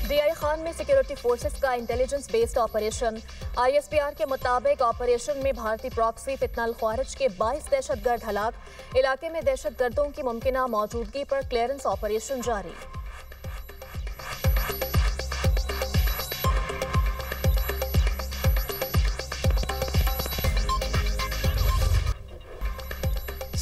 DI Khan में security forces का intelligence based operation. ISPR के मुताबिक ऑपरेशन में भारतीय प्रॉक्सी फितनल ख्वारिज के 22 दहशतगर्द हलाक। इलाके में दहशतगर्दों की मुमकिना मौजूदगी पर क्लियरेंस ऑपरेशन जारी।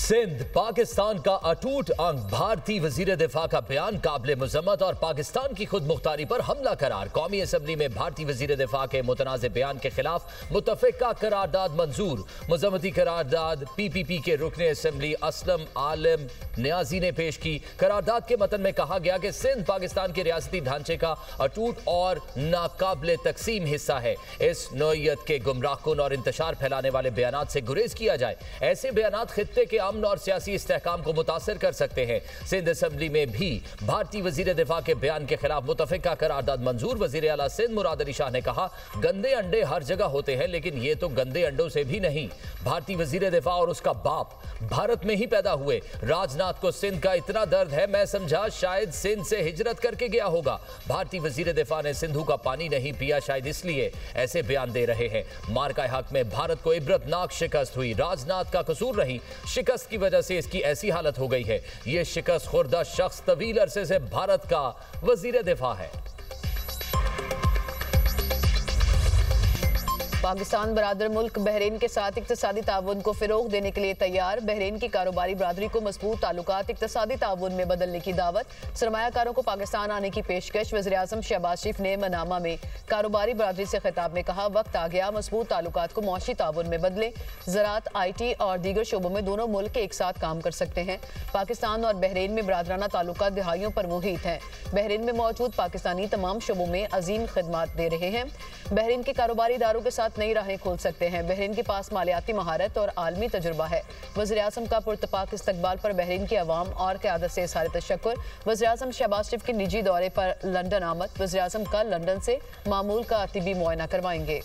सिंध पाकिस्तान का अटूट अंग। भारतीय वजीर दिफा का बयान काबिल मजम्मत और पाकिस्तान की खुद मुख्तारी पर हमला करार। कौमी असम्बली में भारतीय वजीर दिफा के मुतनाज़ बयान के खिलाफ मुतफ़िका करारदाद मंजूर। मजम्मती करारदाद PPP के रुकने असम्बली असलम आलम न्याजी ने पेश की। करारदाद के मतन में कहा गया कि सिंध पाकिस्तान के रियासती ढांचे का अटूट और नाकाबिल तकसीम हिस्सा है। इस नौइयत के गुमराहकुन और इंतशार फैलाने वाले बयानात से गुरेज किया जाए। ऐसे बयानात खित्ते के अमन और सियासी इस्तेहकाम को मुतासर कर सकते हैं। सिंध असम्बली में भी भारतीय वजीर दिफा के बयान के खिलाफ मुतफ़िका करारदाद मंजूर। वजीर आला सिंध मुराद अली शाह ने कहा, गंदे अंडे हर जगह होते हैं लेकिन ये तो गंदे अंडों से भी नहीं। भारतीय वजीर दिफा और उसका बाप भारत में ही पैदा हुए। राजनाथ को सिंध का इतना दर्द है, मैं समझा शायद सिंध से हिजरत करके गया होगा। भारतीय वजीर दिफा ने सिंधु का पानी नहीं पिया, शायद इसलिए ऐसे बयान दे रहे हैं। मार्का हक में भारत को इबरतनाक शिकस्त हुई। राजनाथ का कसूर रही, शिकस्त की वजह से इसकी ऐसी हालत हो गई है। यह शिकस्त खुर्दा शख्स तवील अरसे से भारत का वजीर दिफा है। पाकिस्तान बरादर मुल्क बहरीन के साथ इक्तिसादी ताउन को फ़रोग़ देने के लिए तैयार। बहरीन की कारोबारी बरादरी को मजबूत ताल्लुकात इक्तिसादी ताउन में बदलने की दावत। सरमायाकारों को पाकिस्तान आने की पेशकश। वज़ीर आज़म शहबाज शरीफ ने मनामा में कारोबारी बरादरी से खिताब में कहा, वक्त आ गया मजबूत ताल्लुकात को मौशी ताउन में बदले। ज़राअत, IT और दीगर शोबों में दोनों मुल्क एक साथ काम कर सकते हैं। पाकिस्तान और बहरीन में बरादराना ताल्लुकात दिहाइयों पर मुहित हैं। बहरीन में मौजूद पाकिस्तानी तमाम शोबों में अजीम खिदमात दे रहे हैं। बहरीन के कारोबारी इदारों के साथ नई राहें खोल सकते हैं। बहरीन के पास मालियाती महारत और आलमी तजुर्बा है। वज़ीर आज़म का पुरतपाक इस्तकबाल पर बहरीन की अवाम और क़यादत से इज़हार तशक्कुर। वज़ीर आज़म शहबाज शरीफ के निजी दौरे पर लंदन आमद। वज़ीर आज़म कल लंदन से मामूल का तिबी मुआयना करवाएंगे।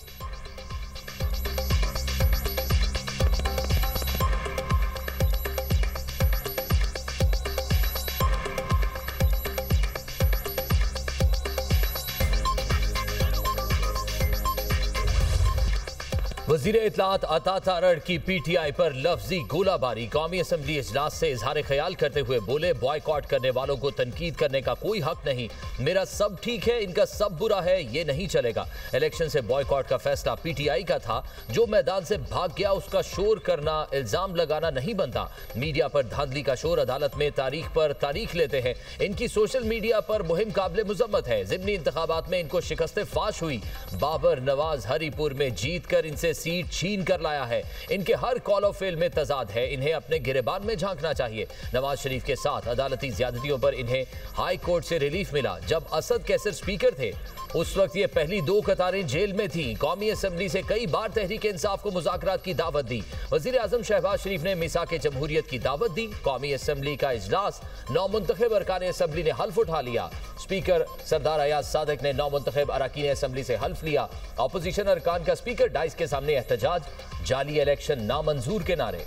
वज़ीर इत्तलात अता तारड़ की PTI पर लफ्जी गोलाबारी। कौमी असम्बली इजलास से इजहार ख्याल करते हुए बोले, बॉयकॉट करने वालों को तनकीद करने का कोई हक नहीं। मेरा सब ठीक है, इनका सब बुरा है, ये नहीं चलेगा। इलेक्शन से बॉयकॉट का फैसला PTI का था। जो मैदान से भाग गया उसका शोर करना, इल्ज़ाम लगाना नहीं बनता। मीडिया पर धांधली का शोर अदालत में तारीख पर तारीख लेते हैं। इनकी सोशल मीडिया पर मुहिम काबिल मुज़म्मत है। ज़िमनी इंतखाबात में इनको शिकस्त फाश हुई। बाबर नवाज हरीपुर में जीत कर इनसे सीट छीन कर लाया है। इनके हर कॉल ऑफ फेल में तजाद है। इन्हें अपने गिरेबान में झांकना चाहिए। नवाज शरीफ के साथ अदालती ज्यादतियों पर इन्हें हाई कोर्ट से रिलीफ मिला। जब असद कैसर स्पीकर थे उस वक्त ये पहली 2 कतारें जेल में थी। कौमी असम्बली से कई बार तहरीक इंसाफ को मुज़ाकरात की दावत दी। वज़ीर आज़म शहबाज शरीफ ने मिसाक जमहूरियत की दावत दी। कौमी असम्बली का इजलास नौमुंतखब अरकान असम्बली ने हल्फ उठा लिया। स्पीकर सरदार अयाज सादिक ने नौमुंतखब अरकान असम्बली से हल्फ लिया। अपोजिशन अरकान का स्पीकर डाइस के सामने एहतजाज। जाली इलेक्शन नामंजूर के नारे।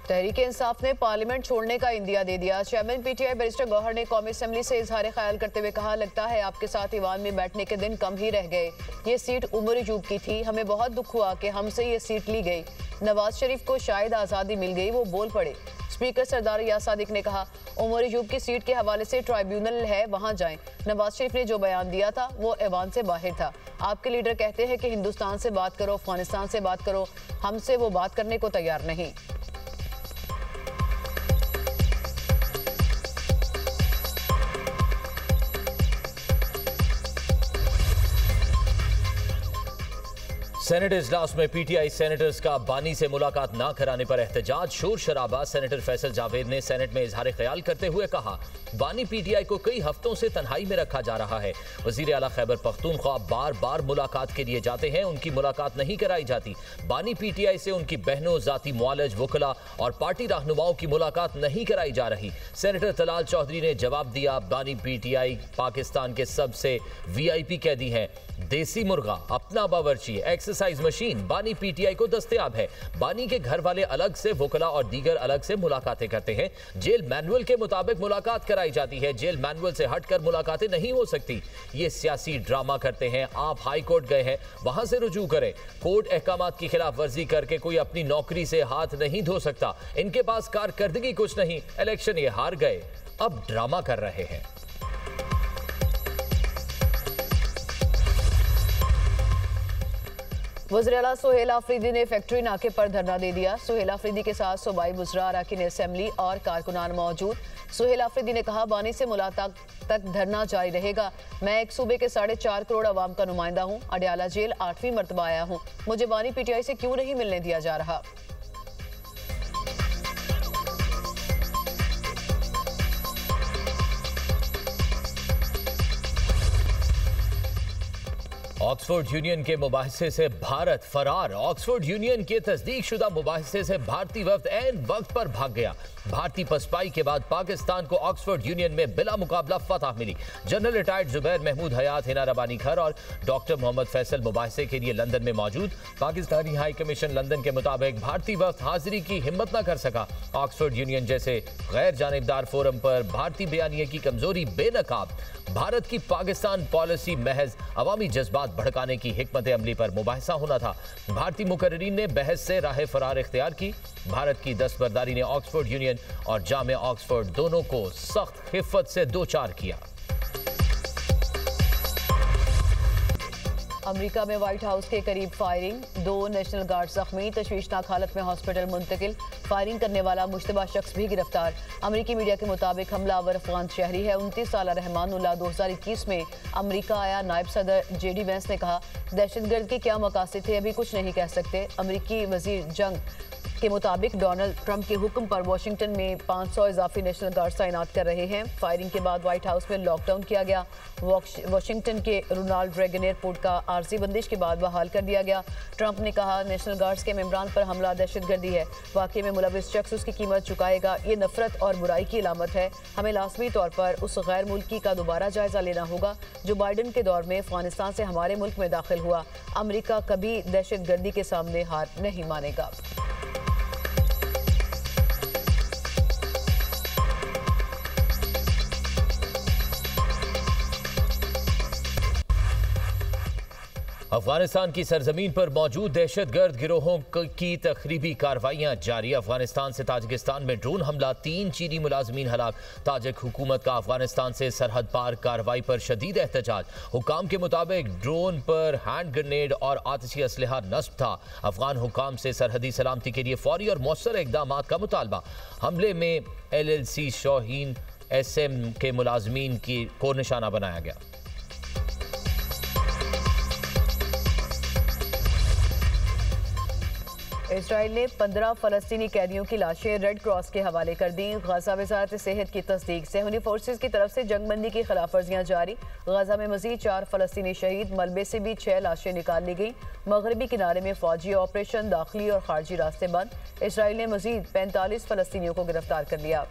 तहरीक इंसाफ ने पार्लियामेंट छोड़ने का इंदिया दे दिया। चेयरमैन PTI बैरिस्टर गौहर ने कौमी असम्बली से इजहार ख्याल करते हुए कहा, लगता है आपके साथ ईवान में बैठने के दिन कम ही रह गए। ये सीट उमर अयूब की थी, हमें बहुत दुख हुआ कि हमसे ये सीट ली गई। नवाज शरीफ को शायद आज़ादी मिल गई, वो बोल पड़े। स्पीकर सरदार अयाज सादिक ने कहा, उमर अयूब की सीट के हवाले से ट्राइब्यूनल है, वहाँ जाएं। नवाज शरीफ ने जो बयान दिया था वो ऐवान से बाहर था। आपके लीडर कहते हैं कि हिंदुस्तान से बात करो, अफगानिस्तान से बात करो, हमसे वो बात करने को तैयार नहीं। सेनेट इजलास में PTI सेनेटर्स का बानी से मुलाकात ना कराने पर एहतजाज, शोर शराबा। सेनेटर फैसल जावेद ने सेनेट में इजहार ख्याल करते हुए कहा, बानी PTI को कई हफ्तों से तन्हाई में रखा जा रहा है। वजीर आला खैबर पख्तूनख्वा बार बार मुलाकात के लिए जाते हैं, उनकी मुलाकात नहीं कराई जाती। बानी PTI से उनकी बहनों, जाती मुआलज, वकला और पार्टी रहनुमाओं की मुलाकात नहीं कराई जा रही। सेनेटर तलाल चौधरी ने जवाब दिया, बानी PTI पाकिस्तान के सबसे VIP कैदी हैं। देसी मुर्गा, अपना बावर्ची, एक्स एक्सरसाइज मशीन बानी पीटीआई को दस्तयाब है। बानी के घर वाले अलग से, वकला और दीगर अलग से मुलाकातें करते हैं। जेल मैनुअल के मुताबिक मुलाकात कराई जाती है। जेल मैनुअल से हटकर मुलाकातें नहीं हो सकती। ये सियासी ड्रामा करते हैं। आप हाई कोर्ट गए हैं, वहां से रुजू करें। कोर्ट अहकामात की खिलाफ वर्जी करके कोई अपनी नौकरी से हाथ नहीं धो सकता। इनके पास कारकर्दगी कुछ नहीं। इलेक्शन ये हार गए, अब ड्रामा कर रहे हैं। वज़ीर आला सुहेल आफरीदी ने फैक्ट्री नाके पर धरना दे दिया। सुहेल आफरीदी के साथ सूबाई वज़रा, अरकान असेंबली और कारकुनान मौजूद। सुहेल आफरीदी ने कहा, बानी से मुलाकात तक धरना जारी रहेगा। मैं एक सूबे के 4.5 करोड़ आवाम का नुमाइंदा हूँ। अडयाला जेल 8वीं मरतबा आया हूँ। मुझे बानी पीटीआई से क्यों नहीं मिलने दिया जा रहा। ऑक्सफोर्ड यूनियन के मुबाहिसे से भारत फरार। ऑक्सफोर्ड यूनियन के तस्दीक शुदा मुबाहिसे से भारतीय वफ्द ऐन वक्त पर भाग गया। भारतीय पसपाई के बाद पाकिस्तान को ऑक्सफोर्ड यूनियन में बिला मुकाबला फतह मिली। जनरल रिटायर्ड जुबैर महमूद हयात, हिना रबानी खर और डॉक्टर मोहम्मद फैसल मुबाहिसे के लिए लंदन में मौजूद। पाकिस्तानी हाई कमीशन लंदन के मुताबिक भारतीय वफ्द हाजिरी की हिम्मत न कर सका। ऑक्सफोर्ड यूनियन जैसे गैर जानिबदार फोरम पर भारतीय बयानिए की कमजोरी बेनकाब। भारत की पाकिस्तान पॉलिसी महज अवामी जज्बात भड़काने की हिकमत अमली पर मुबाहिसा होना था। भारतीय मुकर्रीरीन ने बहस से राह फरार इख्तियार की। भारत की दस्तबरदारी ने ऑक्सफोर्ड यूनियन और जामे ऑक्सफोर्ड दोनों को सख्त खिफत से दो चार किया। अमेरिका में व्हाइट हाउस के करीब फायरिंग, 2 नेशनल गार्ड जख्मी, तशवीशनाक हालत में हॉस्पिटल मुंतकिल। फायरिंग करने वाला मुश्तबा शख्स भी गिरफ्तार। अमेरिकी मीडिया के मुताबिक हमलावर अफगान शहरी है। 29 साल रहमानुल्लाह 2021 में अमेरिका आया। नायब सदर JD वेंस ने कहा, दहशतगर्द के क्या मकासद थे अभी कुछ नहीं कह सकते। अमेरिकी वजीर जंग के मुताबिक डोनाल्ड ट्रंप के हुक्म पर वाशिंगटन में 500 इजाफी नेशनल गार्ड तैनात कर रहे हैं। फायरिंग के बाद व्हाइट हाउस में लॉकडाउन किया गया। वाशिंगटन के रोनाल्ड रेगन एयरपोर्ट का आर्जी बंदिश के बाद बहाल कर दिया गया। ट्रंप ने कहा, नेशनल गार्ड्स के मेंबरान पर हमला दहशतगर्दी है। वाकई में मुलविस शख्स उसकी कीमत चुकाएगा। ये नफरत और बुराई की अलामत है। हमें लाजमी तौर पर उस गैर मुल्की का दोबारा जायजा लेना होगा जो बाइडन के दौर में अफगानिस्तान से हमारे मुल्क में दाखिल हुआ। अमेरिका कभी दहशतगर्दी के सामने हार नहीं मानेगा। अफगानिस्तान की सरजमीन पर मौजूद दहशतगर्द गिरोहों की तखरीबी कार्रवाइयां जारी। अफगानिस्तान से ताजिकिस्तान में ड्रोन हमला, 3 चीनी मुलाजमीन हलाक। ताजिक हुकूमत का अफगानिस्तान से सरहद पार कार्रवाई पर शदीद एहतजाज। हुकाम के मुताबिक ड्रोन पर हैंड ग्रेनेड और आतिशी असलहा नस्ब था। अफगान हुकाम से सरहदी सलामती के लिए फौरी और मौसर इकदाम का मुतालबा। हमले में LLC शौहीन SM के मुलाजमीन को निशाना बनाया गया। इसराइल ने 15 फलस्तीनी कैदियों की लाशें रेड क्रॉस के हवाले कर दी। गजा वजारत सेहत की तस्दीक, सेहूनी फोर्सेज की तरफ से जंगबंदी की खिलाफ वर्जियाँ जारी। गजा में मजीद 4 फलस्तीनी शहीद, मलबे से भी 6 लाशें निकाल ली गई। मगरबी किनारे में फौजी ऑपरेशन, दाखिली और खारजी रास्ते बंद। इसराइल ने मजीद 45 फलस्तीनियों को गिरफ्तार कर लिया।